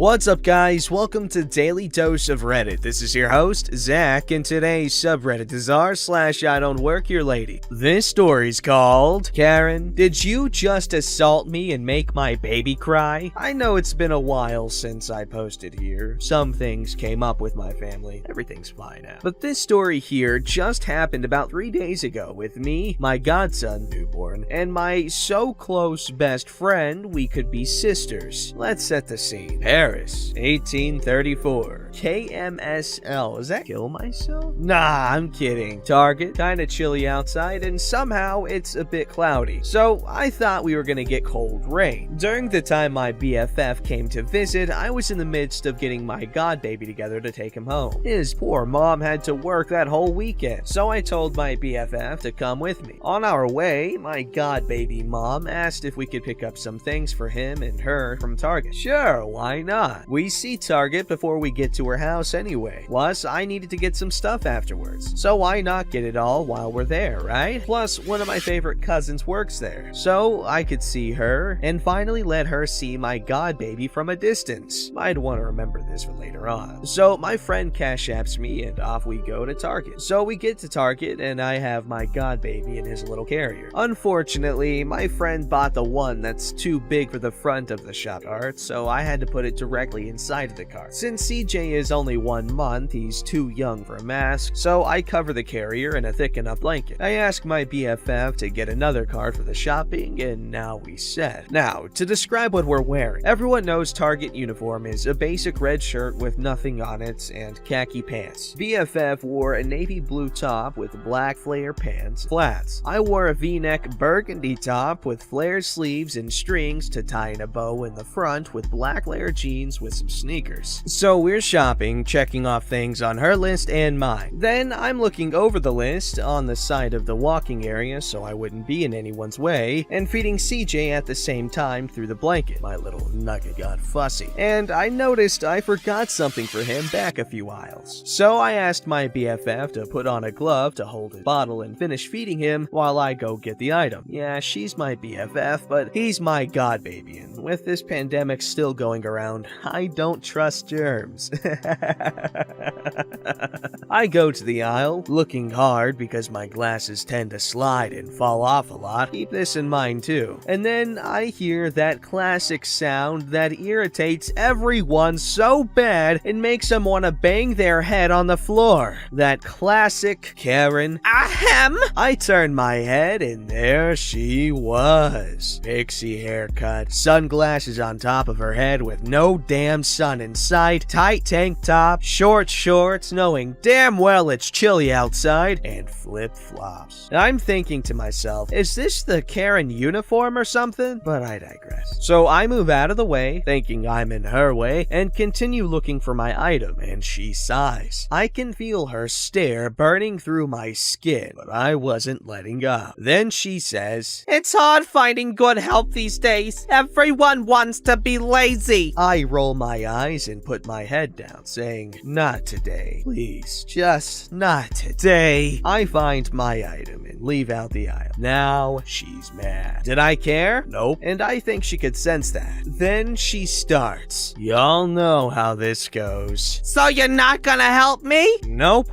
What's up, guys? Welcome to Daily Dose of Reddit. This is your host, Zach, and today's subreddit is r/IDontWorkHereLady. This story's called, Karen, did you just assault me and make my baby cry? I know it's been a while since I posted here. Some things came up with my family. Everything's fine now. But this story here just happened about 3 days ago with me, my godson, newborn, and my so-close best friend we could be sisters. Let's set the scene. Paris, 1834. KMSL. Is that kill myself? Nah, I'm kidding. Target, kinda chilly outside, and somehow it's a bit cloudy. So I thought we were gonna get cold rain. During the time my BFF came to visit, I was in the midst of getting my godbaby together to take him home. His poor mom had to work that whole weekend, so I told my BFF to come with me. On our way, my godbaby mom asked if we could pick up some things for him and her from Target. Sure, why not? We see Target before we get to her house anyway. Plus, I needed to get some stuff afterwards, so why not get it all while we're there, right? Plus, one of my favorite cousins works there, so I could see her and finally let her see my godbaby from a distance. I'd want to remember this for later on. So my friend cash apps me and off we go to Target. So we get to Target and I have my godbaby in his little carrier. Unfortunately, my friend bought the one that's too big for the front of the shop cart, so I had to put it directly inside of the cart. Since CJ is only 1 month, he's too young for a mask, so I cover the carrier in a thick enough blanket. I ask my BFF to get another cart for the shopping, and now we set. Now, to describe what we're wearing, everyone knows Target uniform is a basic red shirt with nothing on it and khaki pants. BFF wore a navy blue top with black flare pants, flats. I wore a V-neck burgundy top with flare sleeves and strings to tie in a bow in the front with black layer jeans with some sneakers. So we're shopping, checking off things on her list and mine. Then I'm looking over the list on the side of the walking area so I wouldn't be in anyone's way, and feeding CJ at the same time through the blanket. My little nugget got fussy, and I noticed I forgot something for him back a few aisles. So I asked my BFF to put on a glove to hold a bottle and finish feeding him while I go get the item. Yeah, she's my BFF, but he's my godbaby, and with this pandemic still going around, I don't trust germs. I go to the aisle, looking hard because my glasses tend to slide and fall off a lot. Keep this in mind too. And then I hear that classic sound that irritates everyone so bad it makes them want to bang their head on the floor. That classic Karen, ahem! I turn my head and there she was. Pixie haircut, sunglasses on top of her head with no damn sun in sight, tight tank top, short shorts, knowing damn well it's chilly outside, and flip-flops. I'm thinking to myself, is this the Karen uniform or something? But I digress. So I move out of the way, thinking I'm in her way, and continue looking for my item, and she sighs. I can feel her stare burning through my skin, but I wasn't letting up. Then she says, "It's hard finding good help these days. Everyone wants to be lazy." I roll my eyes and put my head down, saying, "Not today. Please, just not today." I find my item and leave out the aisle. Now she's mad. Did I care? Nope. And I think she could sense that. Then she starts. Y'all know how this goes. "So you're not gonna help me?" Nope.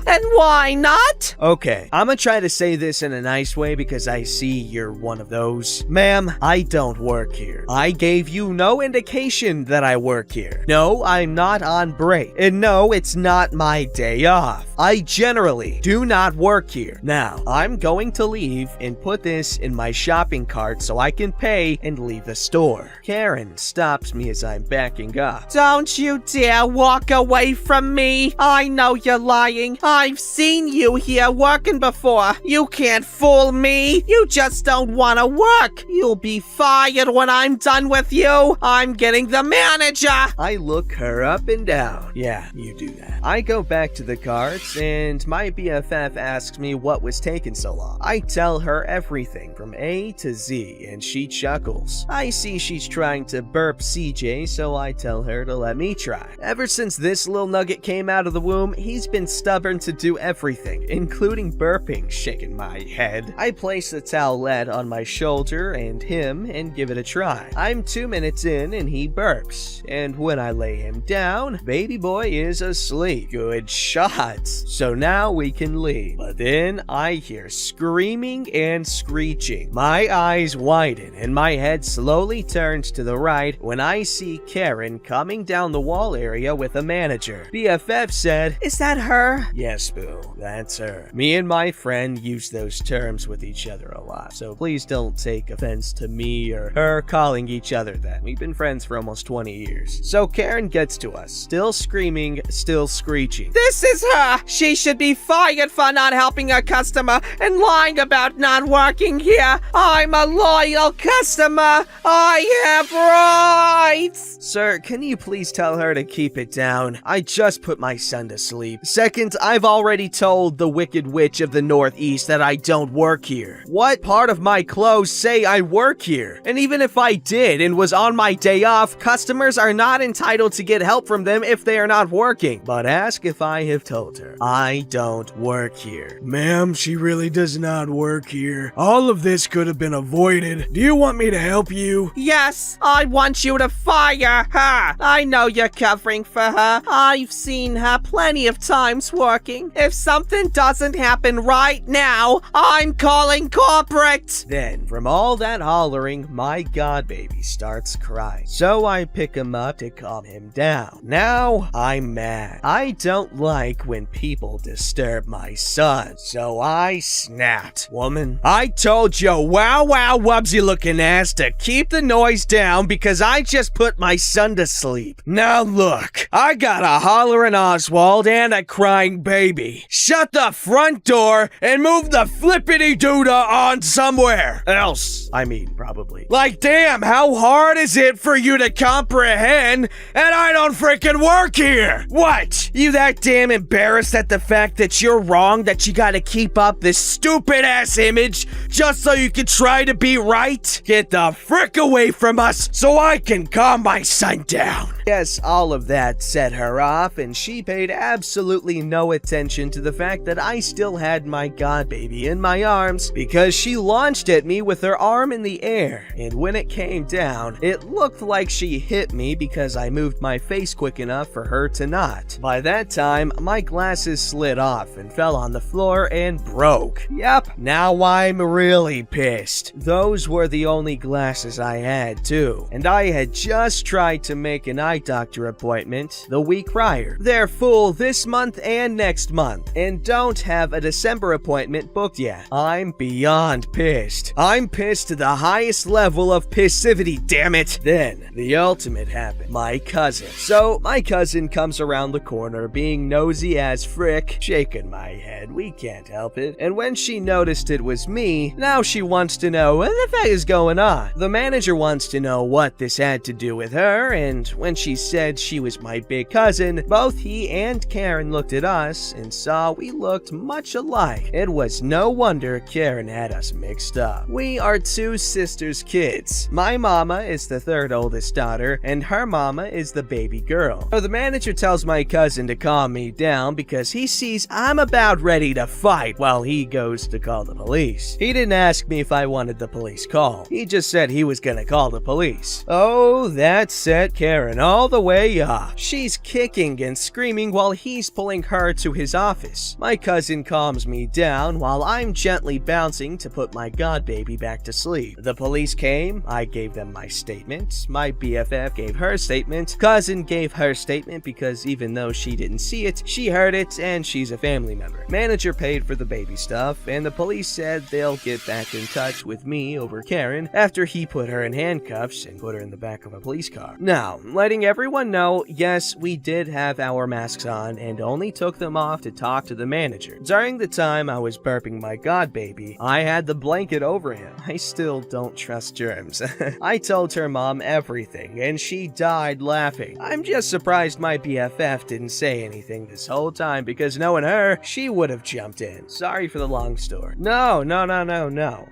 "And why not?" Okay, I'm gonna try to say this in a nice way because I see you're one of those. Ma'am, I don't work here. I gave you no indication that I work here. No, I'm not on break. And no, it's not my day off. I generally do not work here. Now, I'm going to leave and put this in my shopping cart so I can pay and leave the store. Karen stops me as I'm backing up. "Don't you dare walk away from me. I know you're lying. I've seen you here working before. You can't fool me. You just don't want to work. You'll be fired when I'm done with you. I'm getting the manager." I look her up and down. Yeah, you do that. I go back to the cart house, and my BFF asks me what was taking so long. I tell her everything from A to Z, and she chuckles. I see she's trying to burp CJ, so I tell her to let me try. Ever since this little nugget came out of the womb, he's been stubborn to do everything, including burping, shaking my head. I place the towelette on my shoulder and him and give it a try. I'm 2 minutes in and he burps, and when I lay him down, baby boy is asleep. Good shot. So now we can leave. But then I hear screaming and screeching. My eyes widen and my head slowly turns to the right when I see Karen coming down the wall area with a manager. BFF said, "Is that her?" "Yes, boo, that's her." Me and my friend use those terms with each other a lot, so please don't take offense to me or her calling each other that. We've been friends for almost 20 years. So Karen gets to us, still screaming, still screeching. "This is her! She should be fired for not helping a customer and lying about not working here! I'm a loyal customer! I have rights!" "Sir, can you please tell her to keep it down? I just put my son to sleep. Second, I've already told the Wicked Witch of the Northeast that I don't work here. What part of my clothes say I work here? And even if I did and was on my day off, customers are not entitled to get help from them if they are not working. But ask if I have told her. I don't work here." "Ma'am, she really does not work here. All of this could have been avoided. Do you want me to help you?" Yes, I want you to fire her! I know you're covering for her. I've seen her plenty of times working. If something doesn't happen right now, I'm calling corporate! Then, from all that hollering, my godbaby starts crying. So I pick him up to calm him down. Now, I'm mad. I don't like when people disturb my son. So I snapped. "Woman, I told you, wow wubsy looking ass, to keep the noise down because I just put my son to sleep. Now look, I got a hollering Oswald and a crying baby. Shut the front door and move the flippity doodah on somewhere else. I mean, probably. Like, damn, how hard is it for you to comprehend and I don't freaking work here? What? You that damn embarrassed at the fact that you're wrong, that you gotta keep up this stupid ass image just so you can try to be right? Get the frick away from us so I can calm my son down." Yes, all of that set her off, and she paid absolutely no attention to the fact that I still had my godbaby in my arms because she launched at me with her arm in the air, and when it came down, it looked like she hit me because I moved my face quick enough for her to not. By that time, my glasses slid off and fell on the floor and broke. Yep, now I'm really pissed. Those were the only glasses I had too, and I had just tried to make an eye doctor appointment the week prior. They're full this month and next month, and don't have a December appointment booked yet. I'm beyond pissed. I'm pissed to the highest level of pissivity, damn it. Then, the ultimate happened. My cousin. So, my cousin comes around the corner being nosy as frick, shaking my head. We can't help it. And when she noticed it was me, now she wants to know what the fuck is going on. The manager wants to know what this had to do with her, and when she said she was my big cousin, both he and Karen looked at us and saw we looked much alike. It was no wonder Karen had us mixed up. We are two sisters' kids. My mama is the third oldest daughter, and her mama is the baby girl. So the manager tells my cousin to calm me down because he sees I'm about ready to fight while he goes to call the police. He didn't ask me if I wanted the police called. He just said he was gonna call the police. Oh, that set Karen all the way off. She's kicking and screaming while he's pulling her to his office. My cousin calms me down while I'm gently bouncing to put my godbaby back to sleep. The police came, I gave them my statement, my BFF gave her statement, cousin gave her statement because even though she didn't see it, she heard it and she's a family member. Manager paid for the baby stuff, and the police said they'll get back in touch with me over Karen after he put her in handcuffs and put her in the back of a police car. Now, letting everyone know, yes, we did have our masks on and only took them off to talk to the manager. During the time I was burping my godbaby, I had the blanket over him. I still don't trust germs. I told her mom everything, and she died laughing. I'm just surprised my BFF didn't say anything this whole time because knowing her, she would have jumped in. Sorry for the long story. No.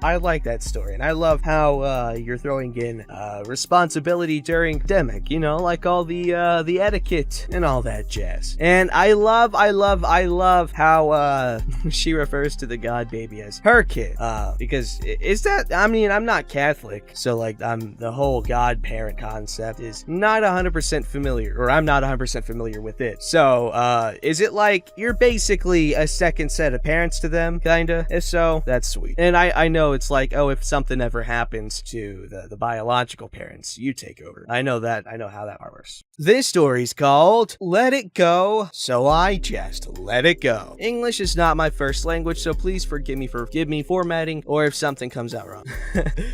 I like that story, and I love how you're throwing in responsibility during pandemic, you know, like all the etiquette and all that jazz. And I love how she refers to the god baby as her kid. Because is that, I mean, I'm not Catholic, so like the whole godparent concept is not 100% familiar, or I'm not 100% familiar with it. So is it like you're basically a second set of parents to them, kinda? If so, that's sweet. And I know it's like, oh, if something ever happens to the biological parents, you take over. I know how that part works. This story's called Let It Go, so I just let it go. English is not my first language, so please forgive me formatting or if something comes out wrong.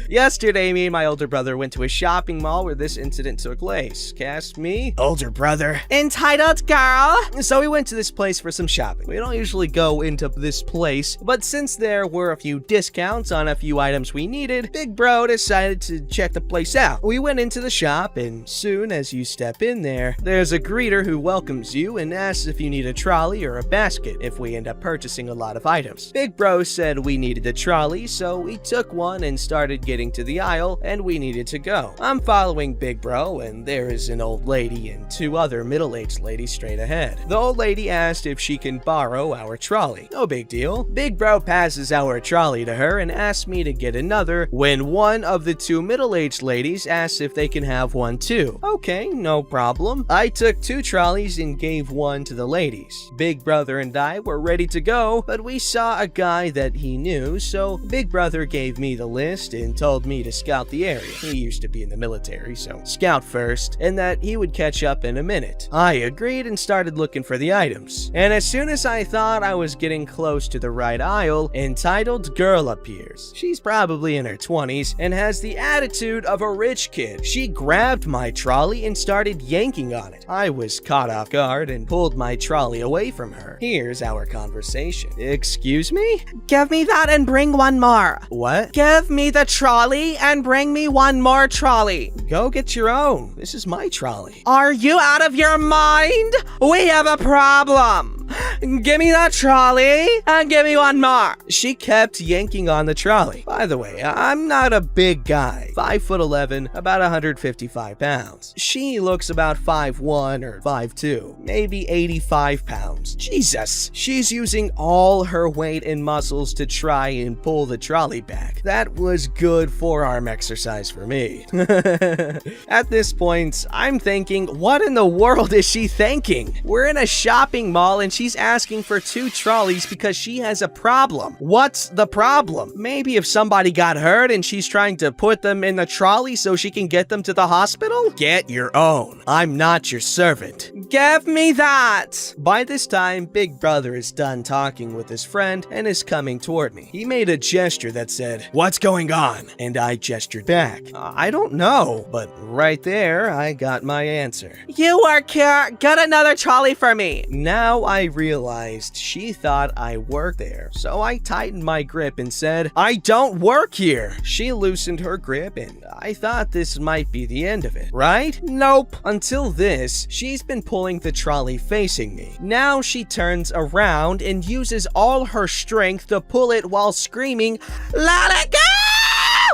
Yesterday, me and my older brother went to a shopping mall where this incident took place. Cast me, older brother. Entitled girl. So we went to this place for some shopping. We don't usually go into this place, but since there were a few discounts on a few items we needed, Big Bro decided to check the place out. We went into the shop, and soon as you step in there, there's a greeter who welcomes you and asks if you need a trolley or a basket if we end up purchasing a lot of items. Big Bro said we needed a trolley, so we took one and started getting to the aisle, and we needed to go. I'm following Big Bro, and there is an old lady and two other middle-aged ladies straight ahead. The old lady asked if she can borrow our trolley. No big deal. Big Bro passes our trolley to her and asks me to get another when one of the two middle-aged ladies asks if they can have one too. Okay, no problem. I took two trolleys and gave one to the ladies. Big Brother and I were ready to go, but we saw a guy that he knew, so Big Brother gave me the list and told me to scout the area. He used to be in the military, so scout first, and that he would catch up in a minute. I agreed and started looking for the items. And as soon as I thought I was getting close to the right aisle, entitled girl appears. She's probably in her 20s and has the attitude of a rich kid. She grabbed my trolley and started yanking on it. I was caught off guard and pulled my trolley away from her. Here's our conversation. Excuse me? Give me that and bring one more. What? Give me the trolley and bring me one more trolley. Go get your own. This is my trolley. Are you out of your mind? We have a problem. Give me that trolley and give me one more. She kept yanking on the trolley. By the way, I'm not a big guy. 5'11", about 155 pounds. She looks about 5'1" or 5'2", maybe 85 pounds. Jesus, she's using all her weight and muscles to try and pull the trolley back. That was good forearm exercise for me. At this point, I'm thinking, what in the world is she thinking? We're in a shopping mall and she's asking for two trolleys because she has a problem. What's the problem? Maybe if somebody got hurt and she's trying to put them in the trolley so she can get them to the hospital? Get your own. I'm not your servant. Give me that. By this time, Big Brother is done talking with his friend and is coming toward me. He made a gesture that said, "What's going on?" And I gestured back. I don't know, but right there, I got my answer. You work here. Get another trolley for me. Now I realized she thought I worked there, so I tightened my grip and said, "I don't work here." She loosened her grip and I thought this might be the end of it, right? Nope. Until this, she's been pulling the trolley facing me. Now she turns around and uses all her strength to pull it while screaming, "Let it go!"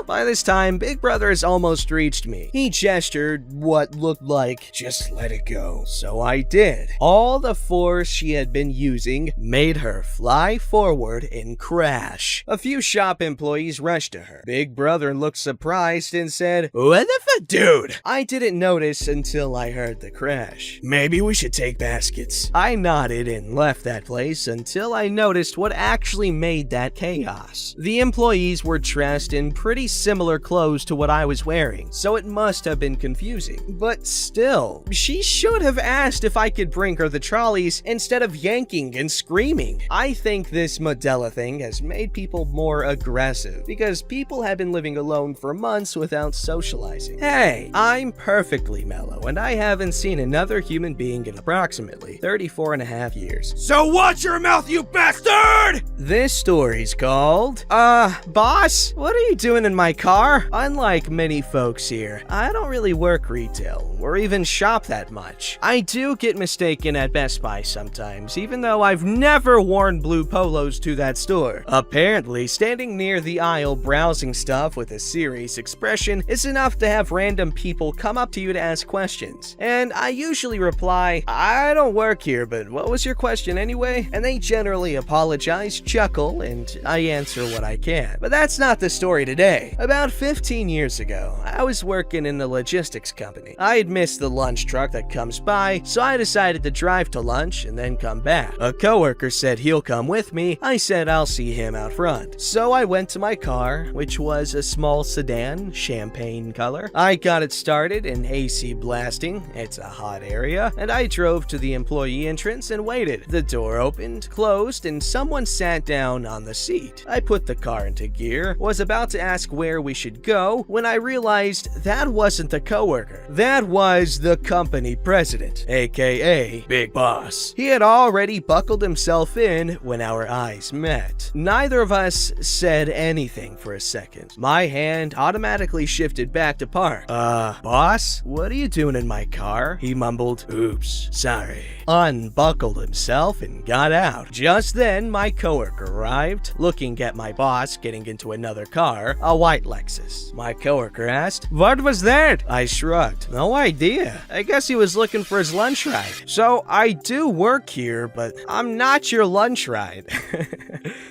By this time, Big Brother has almost reached me. He gestured what looked like, "Just let it go." So I did. All the force she had been using made her fly forward and crash. A few shop employees rushed to her. Big Brother looked surprised and said, "What the fuck, dude?" I didn't notice until I heard the crash. "Maybe we should take baskets." I nodded and left that place until I noticed what actually made that chaos. The employees were dressed in pretty similar clothes to what I was wearing, so it must have been confusing. But still, she should have asked if I could bring her the trolleys instead of yanking and screaming. I think this Modella thing has made people more aggressive because people have been living alone for months without socializing. Hey, I'm perfectly mellow and I haven't seen another human being in approximately 34 and a half years. So watch your mouth, you bastard! This story's called, boss, what are you doing in my my car? Unlike many folks here, I don't really work retail or even shop that much. I do get mistaken at Best Buy sometimes, even though I've never worn blue polos to that store. Apparently, standing near the aisle browsing stuff with a serious expression is enough to have random people come up to you to ask questions. And I usually reply, I don't work here, but what was your question anyway? And they generally apologize, chuckle, and I answer what I can. But that's not the story today. About 15 years ago, I was working in a logistics company. I had missed the lunch truck that comes by, so I decided to drive to lunch and then come back. A coworker said he'll come with me. I said I'll see him out front. So I went to my car, which was a small sedan, champagne color. I got it started and AC blasting. It's a hot area. And I drove to the employee entrance and waited. The door opened, closed, and someone sat down on the seat. I put the car into gear, was about to ask where we should go when I realized that wasn't the coworker. That was the company president, aka Big Boss. He had already buckled himself in when our eyes met. Neither of us said anything for a second. My hand automatically shifted back to park. Boss? What are you doing in my car? He mumbled, oops, sorry. Unbuckled himself and got out. Just then, my coworker arrived, looking at my boss getting into another car, a white Lexus. My coworker asked, what was that? I shrugged. No idea. I guess he was looking for his lunch ride. So I do work here, but I'm not your lunch ride.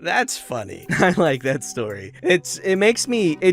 That's funny. I like that story. It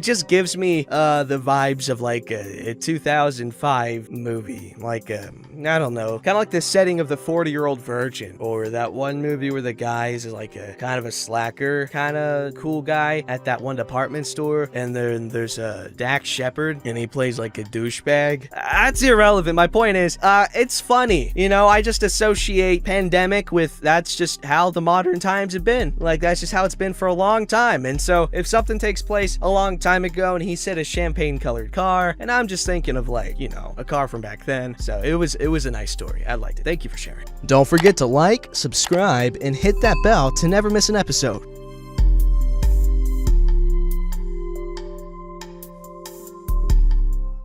just gives me the vibes of like a 2005 movie. Like, I don't know, kind of like the setting of The 40-Year-Old Virgin, or that one movie where the guy is like a kind of a slacker, kind of cool guy at that one department store, and then there's a Dax Shepard, and he plays like a douchebag. That's irrelevant. My point is, it's funny. You know, I just associate pandemic with that's just how the modern times have been. Like, that's just how it's been for a long time. And so if something takes place a long time ago and he said a champagne colored car, and I'm just thinking of like, you know, a car from back then. So it was a nice story. I liked it. Thank you for sharing. Don't forget to like, subscribe, and hit that bell to never miss an episode.